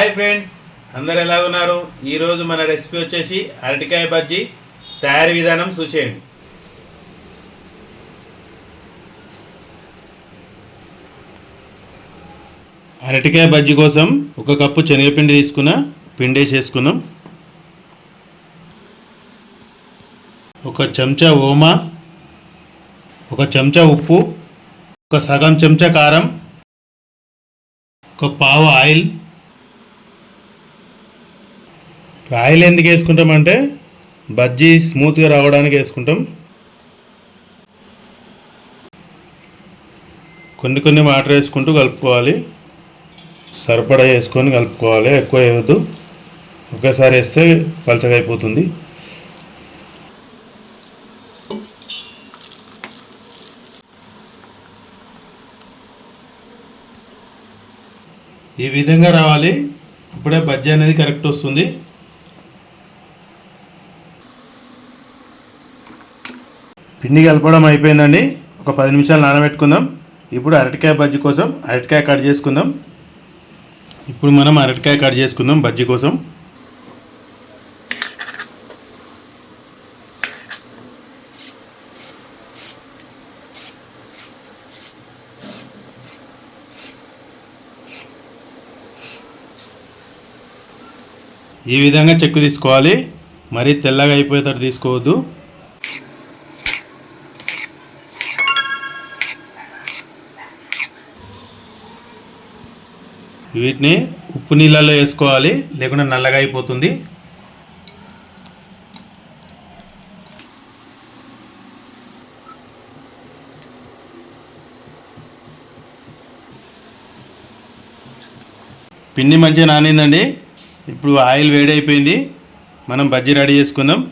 Hi friends, అందరు ఎలా ఉన్నారు? ఈరోజు మన రెసిపీ వచ్చేసి అరటికాయ బజ్జీ తయారీ విధానం చూసేయండి. అరటికాయ బజ్జీ కోసం ఒక కప్పు శనగపిండి తీసుకున్న పిండి వేసేసుకుందాం. ఒక చెంచా ఓమా, ఒక చెంచా ఉప్పు, ఒక సగం చెంచా కారం, ఒక పావు ఆయిల్. ఆయిల్ ఎందుకు వేసుకుంటామంటే బజ్జీ స్మూత్గా రావడానికి వేసుకుంటాం. కొన్ని వాటర్ వేసుకుంటూ కలుపుకోవాలి. సరిపడా వేసుకొని కలుపుకోవాలి, ఎక్కువ వేయవద్దు. ఒకేసారి వేస్తే పలచగా అయిపోతుంది. ఈ విధంగా రావాలి, అప్పుడే బజ్జీ అనేది కరెక్ట్ వస్తుంది. పిండి కలపడం అయిపోయిందండి. ఒక 10 నిమిషాలు నానబెట్టుకుందాం. ఇప్పుడు అరటికాయ బజ్జీ కోసం అరటికాయ కట్ చేసుకుందాం. ఇప్పుడు మనం అరటికాయ కట్ చేసుకుందాం బజ్జీ కోసం. ఈ విధంగా చెక్కు తీసుకోవాలి, మరీ తెల్లగా అయిపోయేటట్టు తీసుకోవద్దు. వీటిని ఉప్పు నీళ్ళల్లో వేసుకోవాలి, లేకుంటే నల్లగా అయిపోతుంది. పిండి మంచిగా నానిందండి. ఇప్పుడు ఆయిల్ వేడి అయిపోయింది. మనం బజ్జీ రెడీ చేసుకుందాం.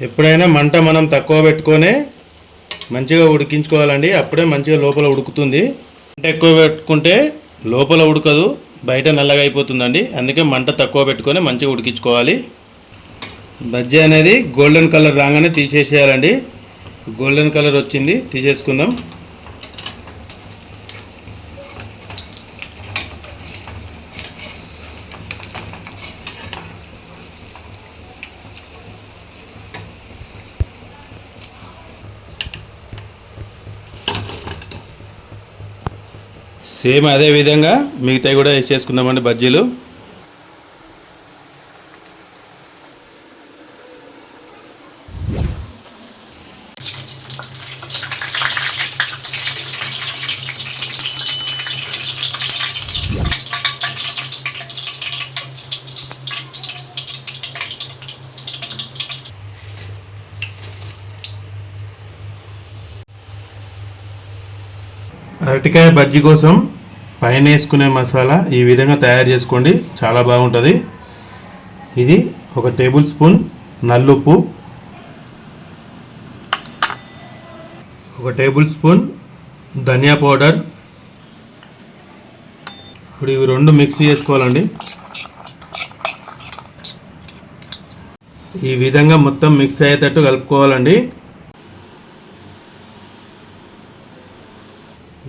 ఎప్పుడైనా మంట మనం తక్కువ పెట్టుకొని మంచిగా ఉడికించుకోవాలండి, అప్పుడే మంచిగా లోపల ఉడుకుతుంది. మంట ఎక్కువ పెట్టుకుంటే లోపల ఉడకదు, బయట నల్లగా అయిపోతుందండి. అందుకే మంట తక్కువ పెట్టుకొని మంచిగా ఉడికించుకోవాలి. బజ్జీ అనేది గోల్డెన్ కలర్ రాగానే తీసేసేయాలండి. గోల్డెన్ కలర్ వచ్చింది, తీసేసుకుందాం. సేమ్ అదే విధంగా మిగతా కూడా వేసేసుకుందామండి బజ్జీలు. అరటికాయ బజ్జీ కోసం పైన వేసుకునే మసాలా ఈ విధంగా తయారు చేసుకోండి, చాలా బాగుంటుంది. ఇది 1 టేబుల్ స్పూన్ నల్లుప్పు, 1 టేబుల్ స్పూన్ ధనియా పౌడర్. ఇప్పుడు ఇవి రెండు మిక్స్ చేసుకోవాలండి. ఈ విధంగా మొత్తం మిక్స్ అయ్యేటట్టు కలుపుకోవాలండి.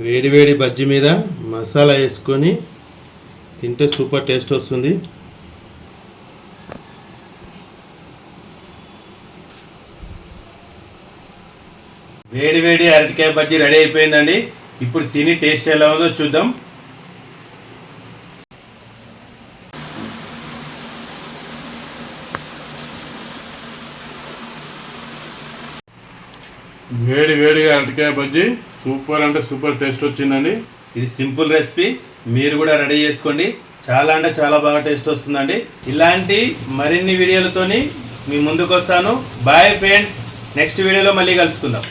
వేడి వేడి బజ్జీ మీద మసాలా వేసుకొని తింటే సూపర్ టేస్ట్ వస్తుంది. వేడి వేడి అరటికాయ బజ్జీ రెడీ అయిపోయిందండి. ఇప్పుడు తిని టేస్ట్ ఎలా ఉందో చూద్దాం. వేడి వేడిగా అరటికాయ బజ్జీ సూపర్ అంటే సూపర్ టేస్ట్ వచ్చిందండి. ఇది సింపుల్ రెసిపీ, మీరు కూడా రెడీ చేసుకోండి. చాలా అంటే చాలా బాగా టేస్ట్ వస్తుందండి. ఇలాంటి మరిన్ని వీడియోలతోని మీ ముందుకు వస్తాను. బాయ్ ఫ్రెండ్స్, నెక్స్ట్ వీడియోలో మళ్ళీ కలుసుకుందాం.